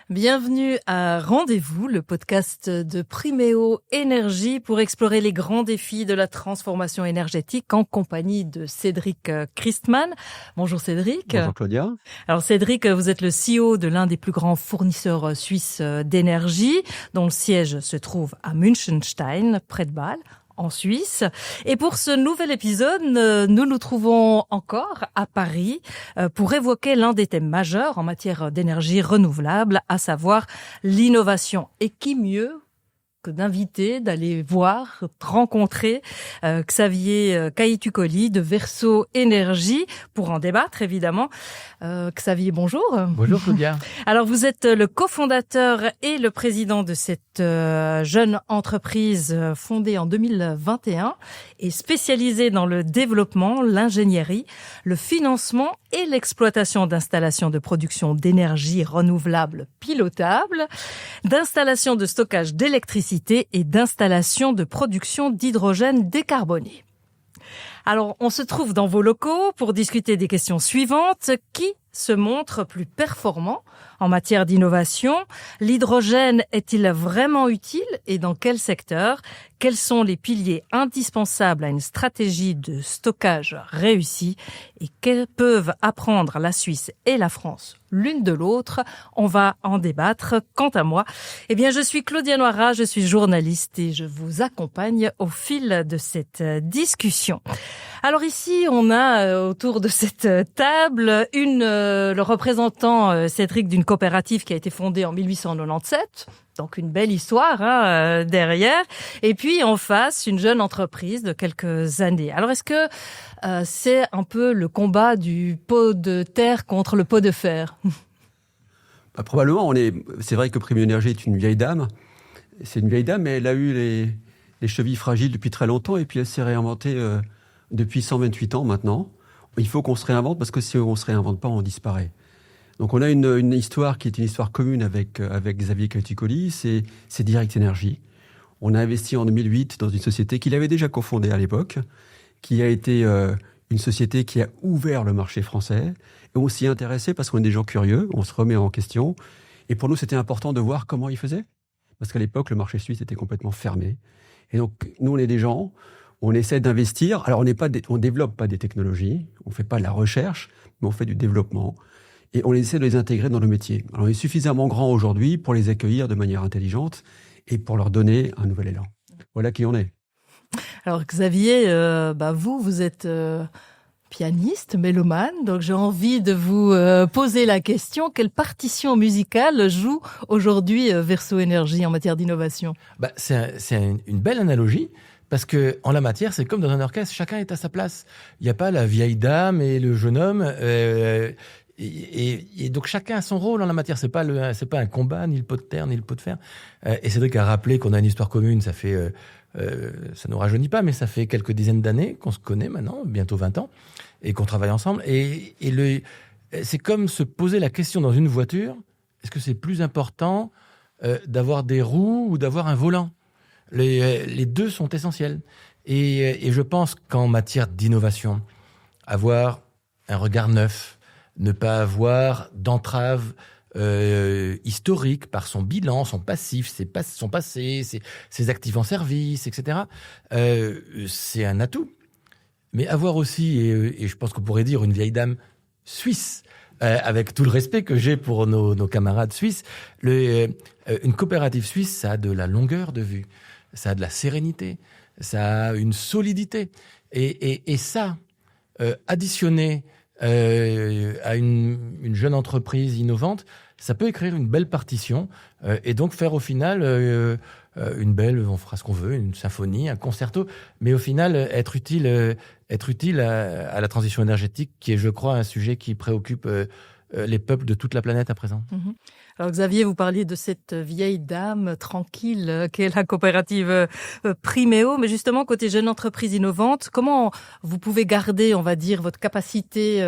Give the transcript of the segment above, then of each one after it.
Bienvenue à Rendez-vous, le podcast de Priméo Énergie pour explorer les grands défis de la transformation énergétique en compagnie de Cédric Christman. Bonjour Cédric. Bonjour Claudia. Alors Cédric, vous êtes le CEO de l'un des plus grands fournisseurs suisses d'énergie, dont le siège se trouve à Münchenstein, près de Bâle, en Suisse. Et pour ce nouvel épisode, nous nous trouvons encore à Paris pour évoquer l'un des thèmes majeurs en matière d'énergie renouvelable, à savoir l'innovation. Et qui mieux que d'inviter, d'aller voir, rencontrer Xavier Caïtucoli de Verso Énergie pour en débattre évidemment. Xavier, bonjour. Bonjour Claudia. Alors vous êtes le cofondateur et le président de cette jeune entreprise fondée en 2021 et spécialisée dans le développement, l'ingénierie, le financement et l'exploitation d'installations de production d'énergie renouvelable pilotable, d'installations de stockage d'électricité et d'installations de production d'hydrogène décarboné. Alors, on se trouve dans vos locaux pour discuter des questions suivantes. Qui se montre plus performant en matière d'innovation? L'hydrogène est-il vraiment utile et dans quel secteur? Quels sont les piliers indispensables à une stratégie de stockage réussie? Et que peuvent apprendre la Suisse et la France l'une de l'autre? On va en débattre. Quant à moi, je suis Claudia Noira, je suis journaliste et je vous accompagne au fil de cette discussion. Alors ici, on a autour de cette table le représentant Cédric d'une coopérative qui a été fondée en 1897. Donc une belle histoire derrière. Et puis en face, une jeune entreprise de quelques années. Alors est-ce que c'est un peu le combat du pot de terre contre le pot de fer? Probablement, c'est vrai que Priméo Énergie est une vieille dame. C'est une vieille dame, mais elle a eu les chevilles fragiles depuis très longtemps et puis elle s'est réinventée depuis 128 ans maintenant. Il faut qu'on se réinvente parce que si on ne se réinvente pas, on disparaît. Donc on a une histoire qui est une histoire commune avec Xavier Caïtucoli, c'est Direct Énergie. On a investi en 2008 dans une société qu'il avait déjà cofondée à l'époque, qui a été une société qui a ouvert le marché français. Et on s'y est intéressé parce qu'on est des gens curieux, on se remet en question. Et pour nous, c'était important de voir comment ils faisaient. Parce qu'à l'époque, le marché suisse était complètement fermé. Et donc, nous, on est des gens, on essaie d'investir. Alors, on développe pas des technologies, on fait pas de la recherche, mais on fait du développement. Et on essaie de les intégrer dans le métier. Alors, on est suffisamment grand aujourd'hui pour les accueillir de manière intelligente et pour leur donner un nouvel élan. Voilà qui on est. Alors Xavier, vous êtes pianiste, mélomane, donc j'ai envie de vous poser la question, quelle partition musicale joue aujourd'hui Verso Énergie en matière d'innovation? C'est une belle analogie. Parce que en la matière, c'est comme dans un orchestre, chacun est à sa place. Il n'y a pas la vieille dame et le jeune homme. Et donc chacun a son rôle en la matière. C'est pas un combat, ni le pot de terre, ni le pot de fer. Et Cédric a rappelé qu'on a une histoire commune. Ça fait, ça nous rajeunit pas, mais ça fait quelques dizaines d'années qu'on se connaît maintenant, bientôt 20 ans, et qu'on travaille ensemble. C'est comme se poser la question dans une voiture. Est-ce que c'est plus important d'avoir des roues ou d'avoir un volant? Les deux sont essentiels. Et je pense qu'en matière d'innovation, avoir un regard neuf, ne pas avoir d'entrave historique par son bilan, son passif, son passé, ses actifs en service, etc., c'est un atout. Mais avoir aussi, et je pense qu'on pourrait dire une vieille dame suisse, avec tout le respect que j'ai pour nos camarades suisses, une coopérative suisse, ça a de la longueur de vue. Ça a de la sérénité, ça a une solidité. Et ça, additionné à une jeune entreprise innovante, ça peut écrire une belle partition et donc faire au final une belle, on fera ce qu'on veut, une symphonie, un concerto, mais au final être utile à la transition énergétique qui est, je crois, un sujet qui préoccupe les peuples de toute la planète à présent. Mmh. Alors Xavier, vous parliez de cette vieille dame tranquille qu'est la coopérative Priméo, mais justement côté jeune entreprise innovante, comment vous pouvez garder, on va dire, votre capacité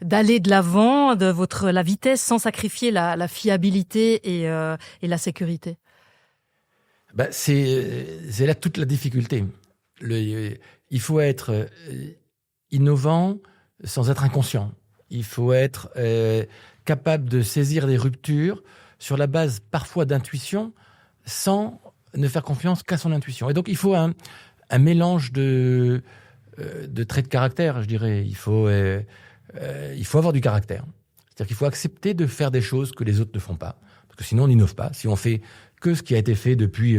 d'aller de l'avant, la vitesse sans sacrifier la fiabilité et la sécurité? C'est là toute la difficulté. Il faut être innovant sans être inconscient. Il faut être capable de saisir des ruptures sur la base parfois d'intuition, sans ne faire confiance qu'à son intuition. Et donc, il faut un mélange de traits de caractère, je dirais. Il faut avoir du caractère. C'est-à-dire qu'il faut accepter de faire des choses que les autres ne font pas. Parce que sinon, on n'innove pas. Si on fait que ce qui a été fait depuis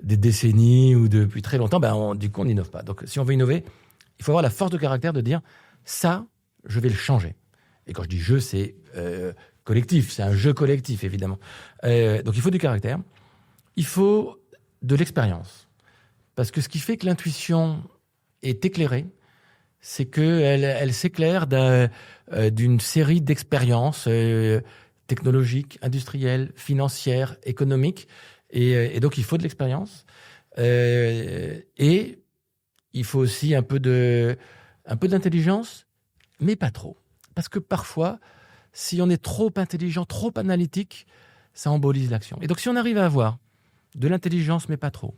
des décennies ou depuis très longtemps, du coup, on n'innove pas. Donc, si on veut innover, il faut avoir la force de caractère de dire « ça, je vais le changer ». Et quand je dis « je », c'est collectif. C'est un jeu collectif, évidemment. Donc, il faut du caractère. Il faut de l'expérience. Parce que ce qui fait que l'intuition est éclairée, c'est qu'elle s'éclaire d'une série d'expériences technologiques, industrielles, financières, économiques. Et donc, il faut de l'expérience. Et il faut aussi un peu d'intelligence, mais pas trop. Parce que parfois, si on est trop intelligent, trop analytique, ça embolise l'action. Et donc, si on arrive à avoir de l'intelligence, mais pas trop,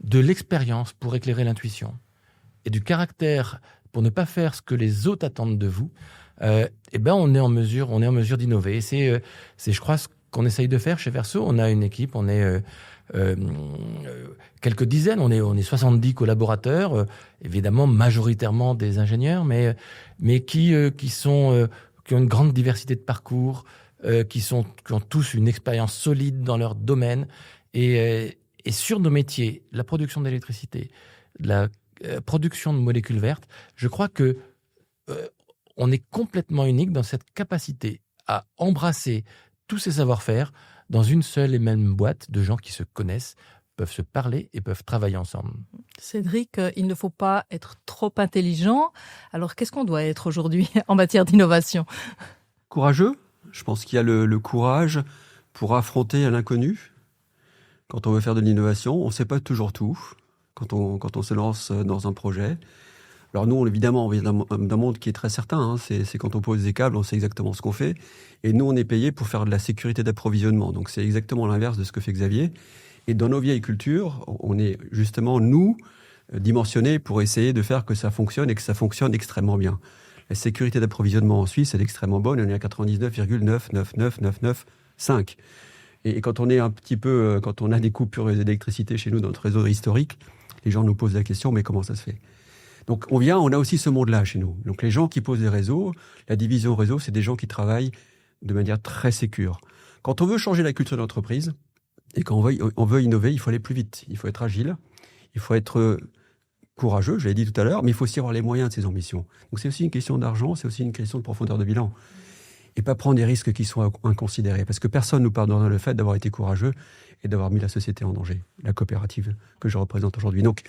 de l'expérience pour éclairer l'intuition, et du caractère pour ne pas faire ce que les autres attendent de vous, on est en mesure d'innover. Et c'est, je crois, ce qu'on essaye de faire chez Verso. On a une équipe, on est quelques dizaines, on est 70 collaborateurs, évidemment majoritairement des ingénieurs, mais qui ont une grande diversité de parcours, qui ont tous une expérience solide dans leur domaine. Et sur nos métiers, la production d'électricité, la production de molécules vertes, je crois que on est complètement unique dans cette capacité à embrasser tous ces savoir-faire dans une seule et même boîte de gens qui se connaissent, peuvent se parler et peuvent travailler ensemble. Cédric, il ne faut pas être trop intelligent. Alors, qu'est-ce qu'on doit être aujourd'hui en matière d'innovation ? Courageux. Je pense qu'il y a le courage pour affronter l'inconnu. Quand on veut faire de l'innovation, on ne sait pas toujours tout. Quand on se lance dans un projet. Alors nous, évidemment, on vient d'un monde qui est très certain. Hein. C'est quand on pose des câbles, on sait exactement ce qu'on fait. Et nous, on est payé pour faire de la sécurité d'approvisionnement. Donc c'est exactement l'inverse de ce que fait Xavier. Et dans nos vieilles cultures, on est justement, nous, dimensionnés pour essayer de faire que ça fonctionne et que ça fonctionne extrêmement bien. La sécurité d'approvisionnement en Suisse, elle est extrêmement bonne. On est à 99,999995. Et quand on est quand on a des coupures d'électricité chez nous dans notre réseau historique, les gens nous posent la question, mais comment ça se fait ? Donc on a aussi ce monde-là chez nous. Donc les gens qui posent des réseaux, la division réseau, c'est des gens qui travaillent de manière très sécure. Quand on veut changer la culture d'entreprise et quand on veut innover, il faut aller plus vite. Il faut être agile, il faut être courageux, je l'ai dit tout à l'heure, mais il faut aussi avoir les moyens de ses ambitions. Donc c'est aussi une question d'argent, c'est aussi une question de profondeur de bilan. Et pas prendre des risques qui sont inconsidérés. Parce que personne ne nous pardonnera le fait d'avoir été courageux et d'avoir mis la société en danger, la coopérative que je représente aujourd'hui. Donc,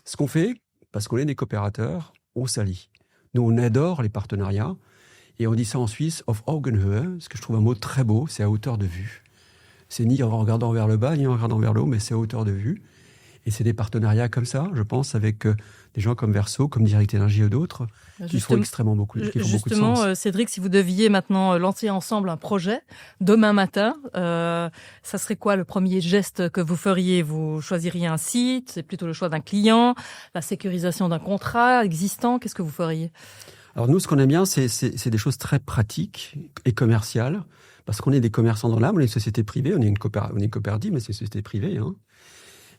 ce qu'on fait, parce qu'on est des coopérateurs, on s'allie. Nous, on adore les partenariats. Et on dit ça en Suisse, auf Augenhöhe, ce que je trouve un mot très beau, c'est à hauteur de vue. C'est ni en regardant vers le bas, ni en regardant vers le haut, mais c'est à hauteur de vue. Et c'est des partenariats comme ça, je pense, avec des gens comme Verso, comme Direct Énergie ou d'autres, qui font extrêmement beaucoup, qui font beaucoup de sens. Justement, Cédric, si vous deviez maintenant lancer ensemble un projet, demain matin, ça serait quoi le premier geste que vous feriez ? Vous choisiriez un site, c'est plutôt le choix d'un client, la sécurisation d'un contrat existant, qu'est-ce que vous feriez ? Alors nous, ce qu'on aime bien, c'est des choses très pratiques et commerciales, parce qu'on est des commerçants dans l'âme, on est une société privée, on est une coopérative, mais c'est une société privée, hein.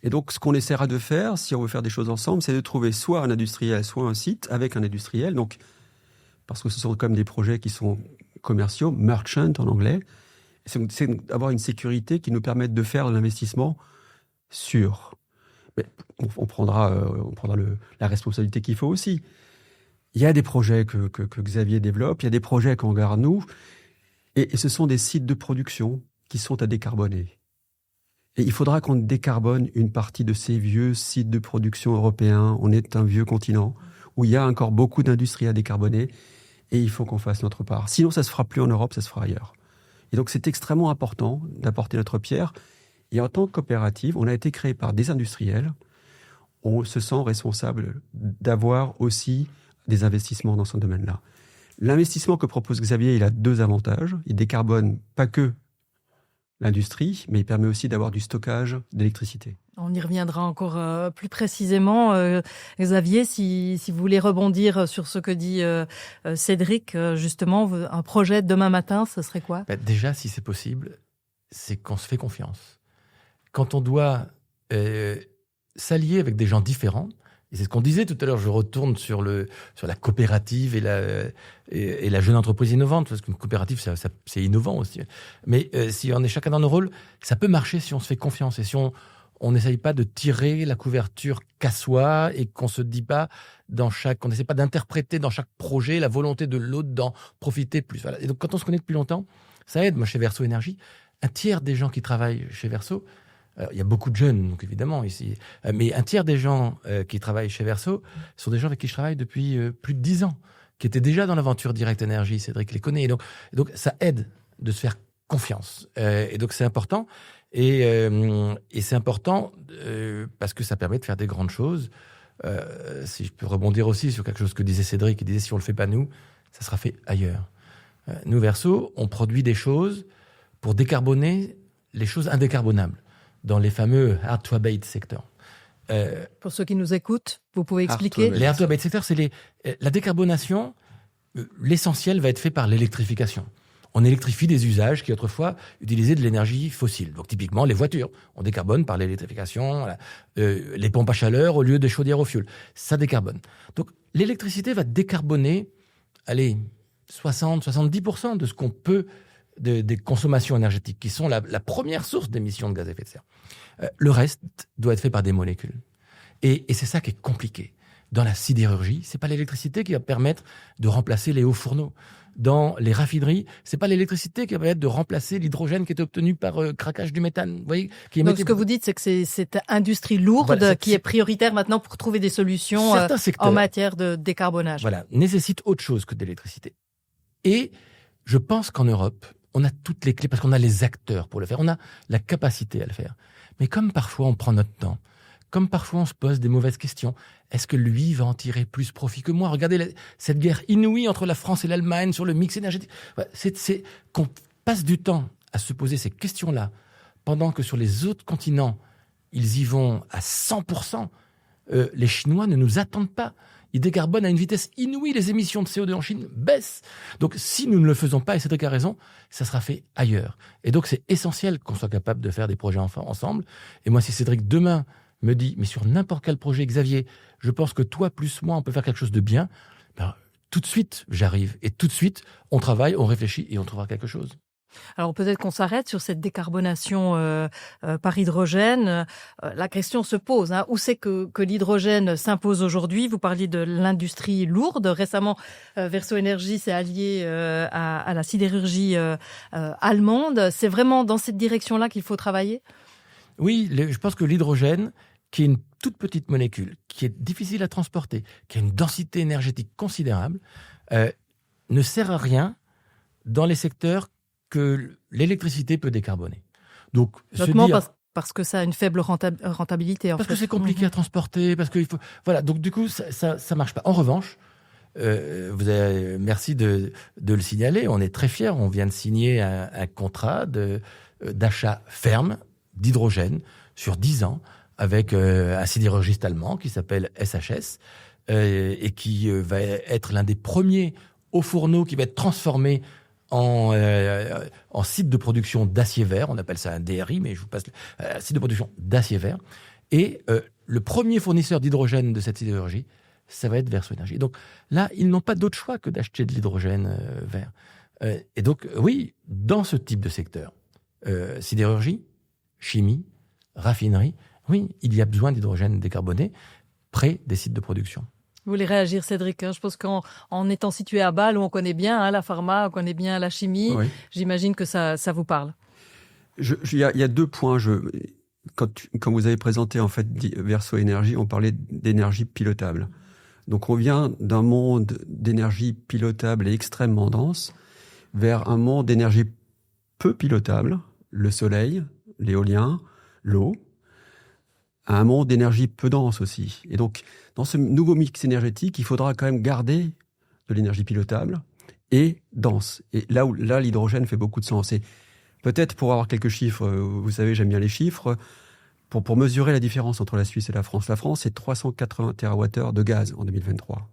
Et donc, ce qu'on essaiera de faire, si on veut faire des choses ensemble, c'est de trouver soit un industriel, soit un site avec un industriel. Donc, parce que ce sont quand même des projets qui sont commerciaux, merchant en anglais. C'est d'avoir une sécurité qui nous permette de faire de l'investissement sûr. Mais on prendra la responsabilité qu'il faut aussi. Il y a des projets que Xavier développe, il y a des projets qu'on garde nous, et ce sont des sites de production qui sont à décarboner. Et il faudra qu'on décarbone une partie de ces vieux sites de production européens. On est un vieux continent où il y a encore beaucoup d'industries à décarboner et il faut qu'on fasse notre part. Sinon, ça ne se fera plus en Europe, ça se fera ailleurs. Et donc, c'est extrêmement important d'apporter notre pierre. Et en tant que coopérative, on a été créé par des industriels. On se sent responsable d'avoir aussi des investissements dans ce domaine-là. L'investissement que propose Xavier, il a deux avantages. Il décarbone pas que l'industrie, mais il permet aussi d'avoir du stockage d'électricité. On y reviendra encore plus précisément. Xavier, si vous voulez rebondir sur ce que dit Cédric, justement, un projet demain matin, ce serait quoi ? Déjà, si c'est possible, c'est qu'on se fait confiance. Quand on doit s'allier avec des gens différents, et c'est ce qu'on disait tout à l'heure, je retourne sur la coopérative et la jeune entreprise innovante, parce qu'une coopérative, c'est innovant aussi. Mais si on est chacun dans nos rôles, ça peut marcher si on se fait confiance et si on n'essaye pas de tirer la couverture qu'à soi et qu'on se dit pas qu'on n'essaie pas d'interpréter dans chaque projet la volonté de l'autre d'en profiter plus. Voilà. Et donc, quand on se connaît depuis longtemps, ça aide. Moi, chez Verso Énergie, un tiers des gens qui travaillent chez Verso, il y a beaucoup de jeunes, donc évidemment, ici, mais un tiers des gens qui travaillent chez Verso sont des gens avec qui je travaille depuis plus de 10 ans, qui étaient déjà dans l'aventure Direct Énergie, Cédric les connaît. Et donc, ça aide de se faire confiance. Et donc, c'est important. Et c'est important parce que ça permet de faire des grandes choses. Si je peux rebondir aussi sur quelque chose que disait Cédric, il disait si on ne le fait pas nous, ça sera fait ailleurs. Nous, Verso, on produit des choses pour décarboner les choses indécarbonables dans les fameux hard-to-abate secteurs. Pour ceux qui nous écoutent, vous pouvez expliquer. Les hard-to-abate secteurs, c'est la décarbonation. L'essentiel va être fait par l'électrification. On électrifie des usages qui autrefois utilisaient de l'énergie fossile. Donc typiquement les voitures, on décarbone par l'électrification, les pompes à chaleur au lieu des chaudières au fioul. Ça décarbone. Donc l'électricité va décarboner, 60-70% de ce qu'on peut des consommations énergétiques, qui sont la première source d'émissions de gaz à effet de serre. Le reste doit être fait par des molécules. Et c'est ça qui est compliqué. Dans la sidérurgie, c'est pas l'électricité qui va permettre de remplacer les hauts fourneaux. Dans les raffineries, c'est pas l'électricité qui va permettre de remplacer l'hydrogène qui est obtenu par craquage du méthane. Vous voyez, donc ce que vous dites, c'est que c'est cette industrie lourde qui est prioritaire maintenant pour trouver des solutions en matière de décarbonage. Voilà, nécessite autre chose que de l'électricité. Et je pense qu'en Europe, on a toutes les clés parce qu'on a les acteurs pour le faire. On a la capacité à le faire. Mais comme parfois on prend notre temps, comme parfois on se pose des mauvaises questions, est-ce que lui va en tirer plus profit que moi? Regardez cette guerre inouïe entre la France et l'Allemagne sur le mix énergétique. C'est qu'on passe du temps à se poser ces questions-là pendant que sur les autres continents, ils y vont à 100%. Les Chinois ne nous attendent pas. Ils décarbonent à une vitesse inouïe. Les émissions de CO2 en Chine baissent. Donc, si nous ne le faisons pas, et Cédric a raison, ça sera fait ailleurs. Et donc, c'est essentiel qu'on soit capable de faire des projets ensemble. Et moi, si Cédric, demain, me dit, mais sur n'importe quel projet, Xavier, je pense que toi plus moi, on peut faire quelque chose de bien, tout de suite, j'arrive. Et tout de suite, on travaille, on réfléchit et on trouvera quelque chose. Alors peut-être qu'on s'arrête sur cette décarbonation par hydrogène. La question se pose, où c'est que l'hydrogène s'impose aujourd'hui? Vous parliez de l'industrie lourde. Récemment, Verso Énergie s'est allié à la sidérurgie allemande. C'est vraiment dans cette direction-là qu'il faut travailler? Oui, je pense que l'hydrogène, qui est une toute petite molécule, qui est difficile à transporter, qui a une densité énergétique considérable, ne sert à rien dans les secteurs que l'électricité peut décarboner. Donc, notamment parce que ça a une faible rentabilité. Parce que c'est compliqué à transporter, parce qu'il faut. Voilà, donc du coup, ça marche pas. En revanche, merci de le signaler. On est très fiers. On vient de signer un contrat d'achat ferme d'hydrogène sur 10 ans avec un sidérurgiste allemand qui s'appelle SHS et qui va être l'un des premiers hauts fourneaux qui va être transformé en site de production d'acier vert. On appelle ça un DRI, mais je vous passe site de production d'acier vert. Et le premier fournisseur d'hydrogène de cette sidérurgie, ça va être Verso Énergie. Donc là, ils n'ont pas d'autre choix que d'acheter de l'hydrogène vert. Et donc, oui, dans ce type de secteur, sidérurgie, chimie, raffinerie, oui, il y a besoin d'hydrogène décarboné près des sites de production. Vous voulez réagir, Cédric? Je pense qu'en étant situé à Bâle, où on connaît bien la pharma, on connaît bien la chimie, oui. J'imagine que ça vous parle. Il y a 2 points. Quand vous avez présenté en fait Verso Énergie, on parlait d'énergie pilotable. Donc on vient d'un monde d'énergie pilotable et extrêmement dense vers un monde d'énergie peu pilotable, le soleil, l'éolien, l'eau, à un monde d'énergie peu dense aussi. Et donc, dans ce nouveau mix énergétique, il faudra quand même garder de l'énergie pilotable et dense. Et là, l'hydrogène fait beaucoup de sens. Et peut-être pour avoir quelques chiffres, vous savez, j'aime bien les chiffres, pour mesurer la différence entre la Suisse et la France. La France, c'est 380 TWh de gaz en 2023.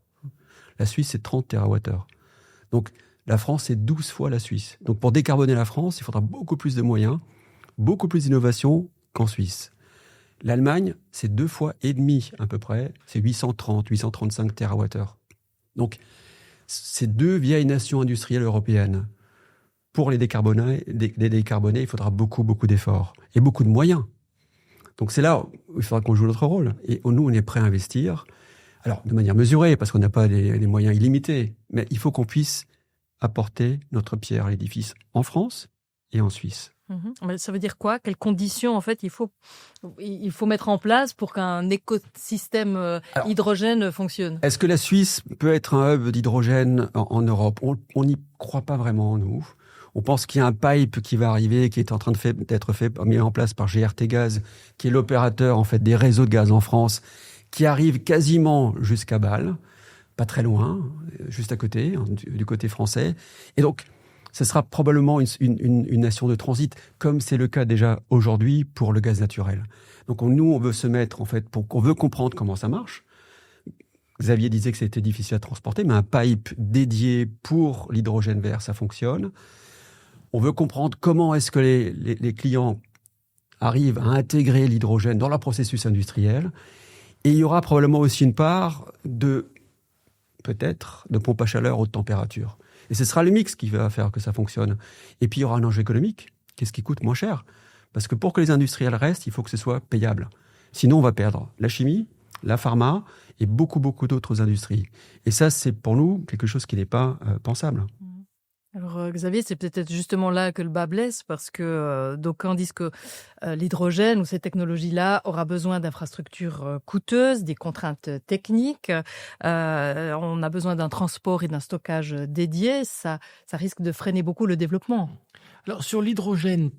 La Suisse, c'est 30 TWh. Donc, la France, c'est 12 fois la Suisse. Donc, pour décarboner la France, il faudra beaucoup plus de moyens beaucoup plus d'innovation qu'en Suisse. L'Allemagne, c'est 2,5 fois à peu près, c'est 835 TWh. Donc, ces deux vieilles nations industrielles européennes, pour les décarboner, il faudra beaucoup, beaucoup d'efforts et beaucoup de moyens. Donc c'est là où il faudra qu'on joue notre rôle. Et nous, on est prêt à investir, alors de manière mesurée, parce qu'on n'a pas les moyens illimités, mais il faut qu'on puisse apporter notre pierre à l'édifice en France et en Suisse. Mais ça veut dire quoi? Quelles conditions, en fait, il faut mettre en place pour qu'un écosystème hydrogène fonctionne? Est-ce que la Suisse peut être un hub d'hydrogène en Europe? On n'y croit pas vraiment, nous. On pense qu'il y a un pipe qui va arriver, qui est en train d'être mis en place par GRT Gaz, qui est l'opérateur, en fait, des réseaux de gaz en France, qui arrive quasiment jusqu'à Bâle, pas très loin, juste à côté, du côté français. Et donc, ce sera probablement une nation de transit, comme c'est le cas déjà aujourd'hui pour le gaz naturel. Donc nous, on veut se mettre, en fait, on veut comprendre comment ça marche. Xavier disait que c'était difficile à transporter, mais un pipe dédié pour l'hydrogène vert, ça fonctionne. On veut comprendre comment est-ce que les clients arrivent à intégrer l'hydrogène dans leur processus industriel. Et il y aura probablement aussi une part peut-être, de pompe à chaleur haute température. Et ce sera le mix qui va faire que ça fonctionne. Et puis, il y aura un enjeu économique. Qu'est-ce qui coûte moins cher? Parce que pour que les industriels restent, il faut que ce soit payable. Sinon, on va perdre la chimie, la pharma et beaucoup, beaucoup d'autres industries. Et ça, c'est pour nous quelque chose qui n'est pas pensable. Alors Xavier, c'est peut-être justement là que le bas blesse, parce que d'aucuns disent que l'hydrogène ou ces technologies-là aura besoin d'infrastructures coûteuses, des contraintes techniques. On a besoin d'un transport et d'un stockage dédié. Ça risque de freiner beaucoup le développement. Alors sur l'hydrogène,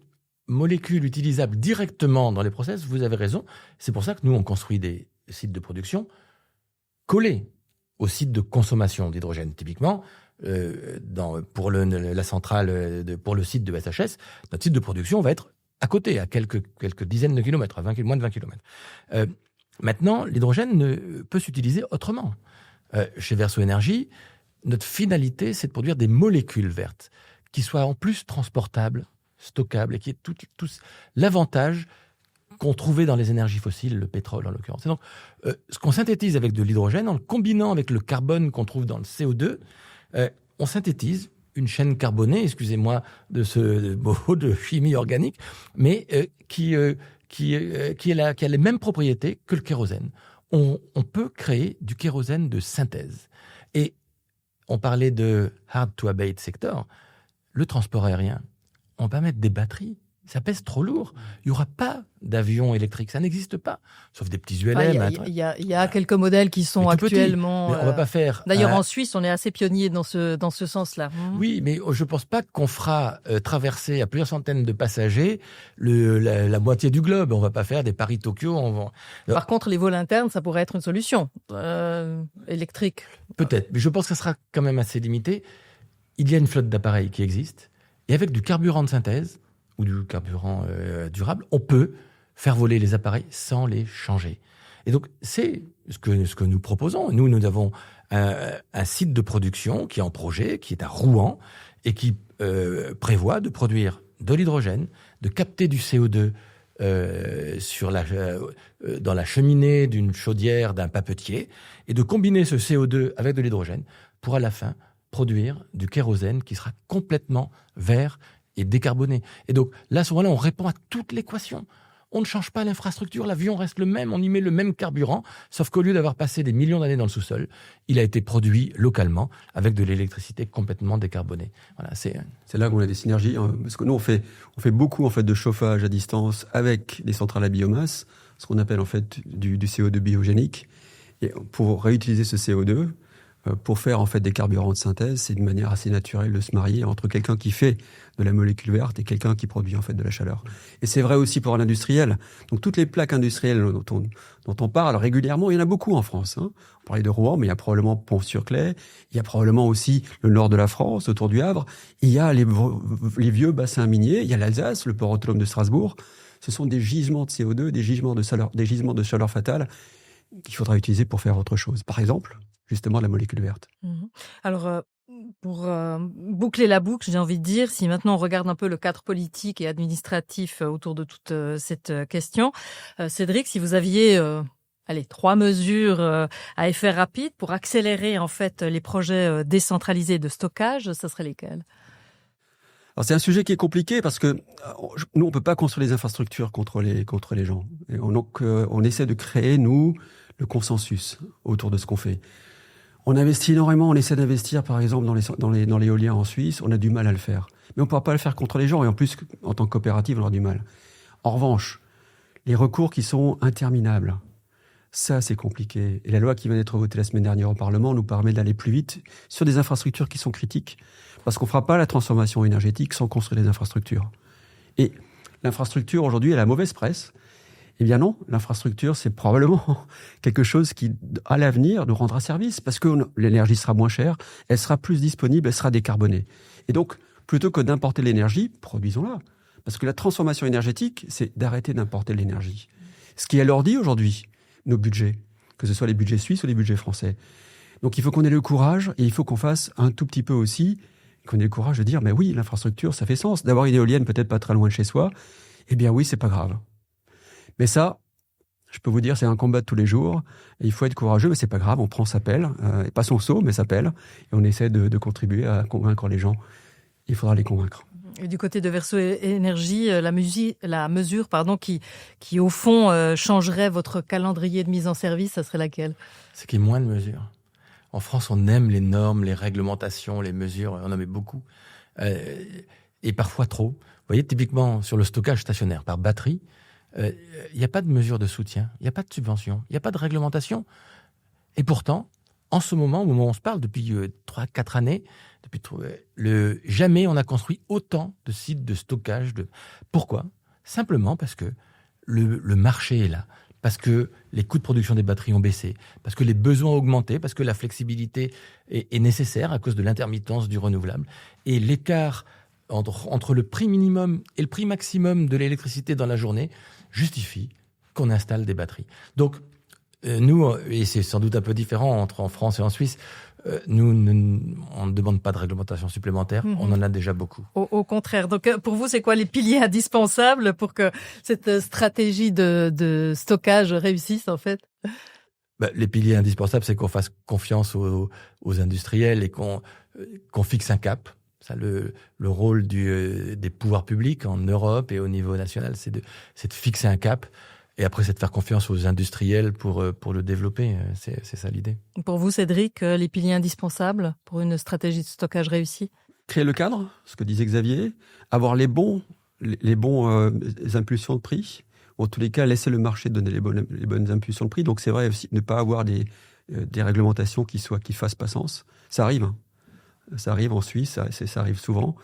molécule utilisable directement dans les process, vous avez raison. C'est pour ça que nous, on construit des sites de production collés aux sites de consommation d'hydrogène. Typiquement, pour la centrale, pour le site de SHS, notre site de production va être à côté, à quelques dizaines de kilomètres, moins de 20 kilomètres. Maintenant, l'hydrogène peut s'utiliser autrement. Chez Verso Énergie, notre finalité, c'est de produire des molécules vertes qui soient en plus transportables, stockables, et qui aient tout l'avantage qu'on trouvait dans les énergies fossiles, le pétrole en l'occurrence. Et donc, ce qu'on synthétise avec de l'hydrogène, en le combinant avec le carbone qu'on trouve dans le CO2, on synthétise une chaîne carbonée, excusez-moi de ce mot de chimie organique, mais qui a les mêmes propriétés que le kérosène. On peut créer du kérosène de synthèse. Et on parlait de hard to abate sector. Le transport aérien, on va mettre des batteries. Ça pèse trop lourd. Il n'y aura pas d'avion électrique. Ça n'existe pas. Sauf des petits ULM. Il y a quelques modèles qui sont actuellement... Mais on va pas faire... D'ailleurs, en Suisse, on est assez pionnier dans ce sens-là. Oui, mais je ne pense pas qu'on fera traverser à plusieurs centaines de passagers la moitié du globe. On ne va pas faire des Paris-Tokyo. Par contre, les vols internes, ça pourrait être une solution électrique. Peut-être, mais je pense que ça sera quand même assez limité. Il y a une flotte d'appareils qui existe. Et avec du carburant de synthèse, ou du carburant durable, on peut faire voler les appareils sans les changer. Et donc, c'est ce que nous proposons. Nous avons un site de production qui est en projet, qui est à Rouen, et qui prévoit de produire de l'hydrogène, de capter du CO2 dans la cheminée d'une chaudière, d'un papetier, et de combiner ce CO2 avec de l'hydrogène pour, à la fin, produire du kérosène qui sera complètement vert et décarboné. Et donc, là, à ce moment-là, on répond à toute l'équation. On ne change pas l'infrastructure, l'avion reste le même, on y met le même carburant, sauf qu'au lieu d'avoir passé des millions d'années dans le sous-sol, il a été produit localement avec de l'électricité complètement décarbonée. Voilà, c'est là qu'on a des synergies, hein, parce que nous, on fait beaucoup en fait, de chauffage à distance avec des centrales à biomasse, ce qu'on appelle en fait du CO2 biogénique. Et pour réutiliser ce CO2, pour faire en fait des carburants de synthèse, c'est une manière assez naturelle de se marier entre quelqu'un qui fait de la molécule verte et quelqu'un qui produit en fait de la chaleur. Et c'est vrai aussi pour l'industriel. Donc toutes les plaques industrielles dont on parle régulièrement, il y en a beaucoup en France. Hein. On parlait de Rouen, mais il y a probablement Pont-sur-Claye, il y a probablement aussi le nord de la France, autour du Havre. Il y a les vieux bassins miniers, il y a l'Alsace, le port autonome de Strasbourg. Ce sont des gisements de CO2, des gisements de chaleur fatale qu'il faudra utiliser pour faire autre chose. Par exemple, justement, la molécule verte. Alors, Pour boucler la boucle, j'ai envie de dire, si maintenant on regarde un peu le cadre politique et administratif autour de toute cette question, Cédric, si vous aviez 3 mesures à effet rapide pour accélérer en fait les projets décentralisés de stockage, ça serait lesquels? Alors c'est un sujet qui est compliqué parce que nous, on peut pas construire les infrastructures contre les gens. Et donc, on essaie de créer, nous, le consensus autour de ce qu'on fait. On investit énormément, on essaie d'investir, par exemple, dans l'éolien en Suisse. On a du mal à le faire. Mais on ne pourra pas le faire contre les gens. Et en plus, en tant que coopérative, on aura du mal. En revanche, les recours qui sont interminables, ça, c'est compliqué. Et la loi qui vient d'être votée la semaine dernière au Parlement nous permet d'aller plus vite sur des infrastructures qui sont critiques. Parce qu'on ne fera pas la transformation énergétique sans construire des infrastructures. Et l'infrastructure, aujourd'hui, elle a mauvaise presse. Eh bien non, l'infrastructure, c'est probablement quelque chose qui, à l'avenir, nous rendra service. Parce que l'énergie sera moins chère, elle sera plus disponible, elle sera décarbonée. Et donc, plutôt que d'importer l'énergie, produisons-la. Parce que la transformation énergétique, c'est d'arrêter d'importer l'énergie. Ce qui alourdit aujourd'hui nos budgets, que ce soit les budgets suisses ou les budgets français. Donc il faut qu'on ait le courage, et il faut qu'on fasse un tout petit peu aussi, qu'on ait le courage de dire, mais oui, l'infrastructure, ça fait sens. D'avoir une éolienne peut-être pas très loin de chez soi, eh bien oui, c'est pas grave. Mais ça, je peux vous dire, c'est un combat de tous les jours. Et il faut être courageux, mais c'est pas grave, on prend sa pelle, et pas son seau, mais sa pelle, et on essaie de contribuer à convaincre les gens. Il faudra les convaincre. Et du côté de Verso Énergie, la mesure qui au fond changerait votre calendrier de mise en service, ça serait laquelle? C'est qu'il y ait moins de mesures. En France, on aime les normes, les réglementations, les mesures, on en met beaucoup. Et parfois trop. Vous voyez, typiquement, sur le stockage stationnaire par batterie, il n'y a pas de mesure de soutien, il n'y a pas de subvention, il n'y a pas de réglementation. Et pourtant, en ce moment, au moment où on se parle, depuis 3-4 années, jamais on a construit autant de sites de stockage. Pourquoi ? Simplement parce que le marché est là, parce que les coûts de production des batteries ont baissé, parce que les besoins ont augmenté, parce que la flexibilité est nécessaire à cause de l'intermittence du renouvelable. Et l'écart entre le prix minimum et le prix maximum de l'électricité dans la journée justifie qu'on installe des batteries. Donc, nous, et c'est sans doute un peu différent entre en France et en Suisse, nous, on ne demande pas de réglementation supplémentaire, on en a déjà beaucoup. Au contraire. Donc, pour vous, c'est quoi les piliers indispensables pour que cette stratégie de stockage réussisse, en fait ? Les piliers indispensables, c'est qu'on fasse confiance aux industriels et qu'on fixe un cap. Ça, le rôle des pouvoirs publics en Europe et au niveau national, c'est de fixer un cap. Et après, c'est de faire confiance aux industriels pour le développer. C'est ça l'idée. Pour vous, Cédric, les piliers indispensables pour une stratégie de stockage réussie ? Créer le cadre, ce que disait Xavier, avoir les bons impulsions de prix. En tous les cas, laisser le marché donner les bonnes impulsions de prix. Donc c'est vrai aussi ne pas avoir des réglementations qui fassent pas sens. Ça arrive. Hein. Ça arrive en Suisse, ça arrive souvent.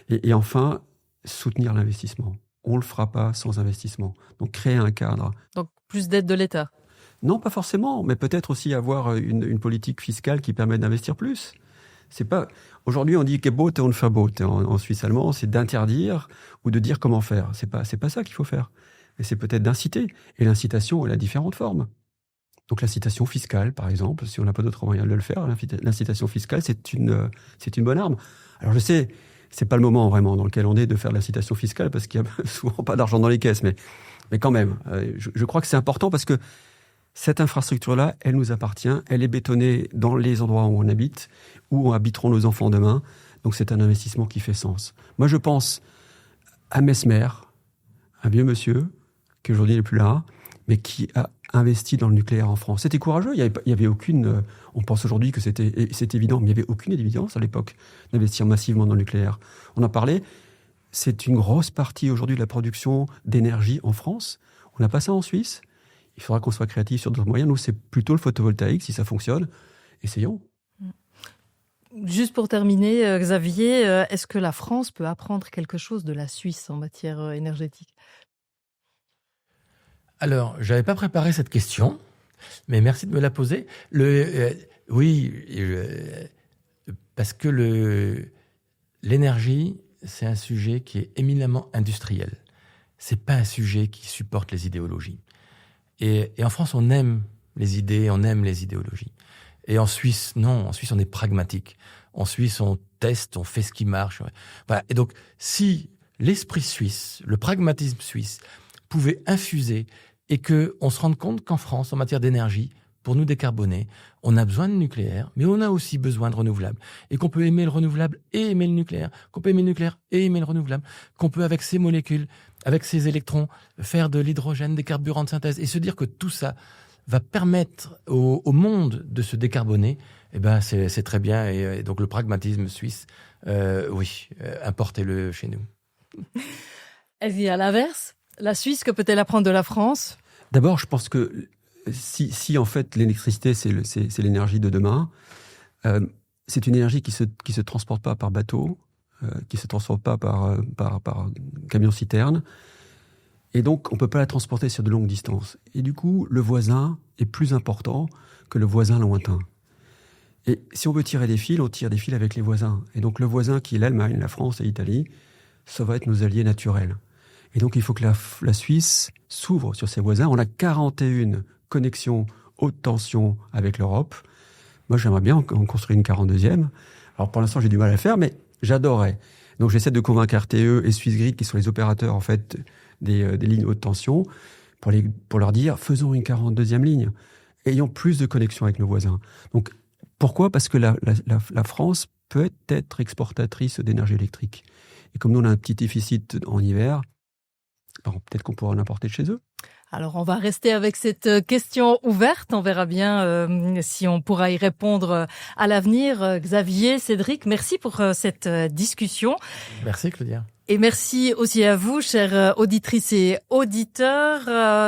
Et enfin, soutenir l'investissement. On ne le fera pas sans investissement. Donc, créer un cadre. Donc, plus d'aide de l'État ? Non, pas forcément, mais peut-être aussi avoir une politique fiscale qui permet d'investir plus. C'est pas... Aujourd'hui, on dit « Gebot und Verbot » en suisse allemand, c'est d'interdire ou de dire comment faire. C'est pas ça qu'il faut faire. Mais c'est peut-être d'inciter. Et l'incitation, elle a différentes formes. Donc, l'incitation fiscale, par exemple, si on n'a pas d'autre moyen de le faire, l'incitation fiscale, c'est une bonne arme. Alors, je sais... C'est pas le moment vraiment dans lequel on est de faire de l'incitation fiscale parce qu'il y a souvent pas d'argent dans les caisses, mais quand même, je crois que c'est important parce que cette infrastructure-là, elle nous appartient, elle est bétonnée dans les endroits où on habite, où habiteront nos enfants demain. Donc c'est un investissement qui fait sens. Moi, je pense à Mesmer, un vieux monsieur qui aujourd'hui n'est plus là, mais qui a investi dans le nucléaire en France. C'était courageux, il y avait aucune... On pense aujourd'hui que c'est évident, mais il n'y avait aucune évidence à l'époque d'investir massivement dans le nucléaire. On en parlait, c'est une grosse partie aujourd'hui de la production d'énergie en France. On n'a pas ça en Suisse. Il faudra qu'on soit créatif sur d'autres moyens. Nous, c'est plutôt le photovoltaïque, si ça fonctionne. Essayons. Juste pour terminer, Xavier, est-ce que la France peut apprendre quelque chose de la Suisse en matière énergétique ? Alors, je n'avais pas préparé cette question, mais merci de me la poser. Oui, parce que l'énergie, c'est un sujet qui est éminemment industriel. C'est pas un sujet qui supporte les idéologies. Et en France, on aime les idées, on aime les idéologies. Et en Suisse, non. En Suisse, on est pragmatique. En Suisse, on teste, on fait ce qui marche. Voilà. Et donc, si l'esprit suisse, le pragmatisme suisse, pouvait infuser et qu'on se rende compte qu'en France, en matière d'énergie, pour nous décarboner, on a besoin de nucléaire, mais on a aussi besoin de renouvelables. Et qu'on peut aimer le renouvelable et aimer le nucléaire, qu'on peut aimer le nucléaire et aimer le renouvelable, qu'on peut, avec ces molécules, avec ces électrons, faire de l'hydrogène, des carburants de synthèse, et se dire que tout ça va permettre au monde de se décarboner, eh ben c'est très bien. Et donc le pragmatisme suisse, oui, importez-le chez nous. Et à l'inverse, la Suisse, que peut-elle apprendre de la France ? D'abord, je pense que si en fait l'électricité c'est l'énergie de demain, c'est une énergie qui se transporte pas par bateau, qui se transporte pas par camion citerne, et donc on peut pas la transporter sur de longues distances. Et du coup, le voisin est plus important que le voisin lointain. Et si on veut tirer des fils, on tire des fils avec les voisins. Et donc le voisin qui est l'Allemagne, la France et l'Italie, ça va être nos alliés naturels. Et donc il faut que la Suisse s'ouvre sur ses voisins. On a 41 connexions haute tension avec l'Europe. Moi, j'aimerais bien en construire une 42e. Alors pour l'instant, j'ai du mal à le faire, mais j'adorerais. Donc j'essaie de convaincre RTE et Swissgrid, qui sont les opérateurs en fait des lignes haute tension, pour leur dire faisons une 42e ligne. Ayons plus de connexions avec nos voisins. Donc pourquoi ? Parce que la France peut être exportatrice d'énergie électrique. Et comme nous, on a un petit déficit en hiver, peut-être qu'on pourra en importer de chez eux. Alors, on va rester avec cette question ouverte. On verra bien si on pourra y répondre à l'avenir. Xavier, Cédric, merci pour cette discussion. Merci, Claudia. Et merci aussi à vous, chères auditrices et auditeurs.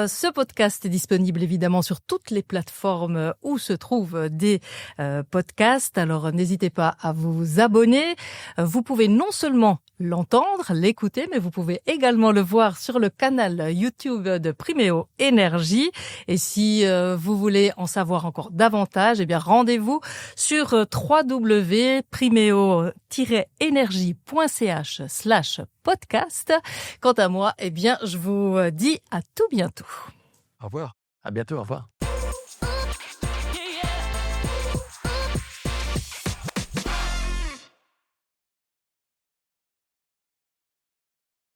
Ce podcast est disponible évidemment sur toutes les plateformes où se trouvent des podcasts. Alors n'hésitez pas à vous abonner. Vous pouvez non seulement l'entendre, l'écouter, mais vous pouvez également le voir sur le canal YouTube de Primeo Énergie. Et si vous voulez en savoir encore davantage, eh bien rendez-vous sur www.primeo-energie.ch/podcast. Quant à moi, eh bien, je vous dis à tout bientôt. Au revoir. À bientôt, au revoir.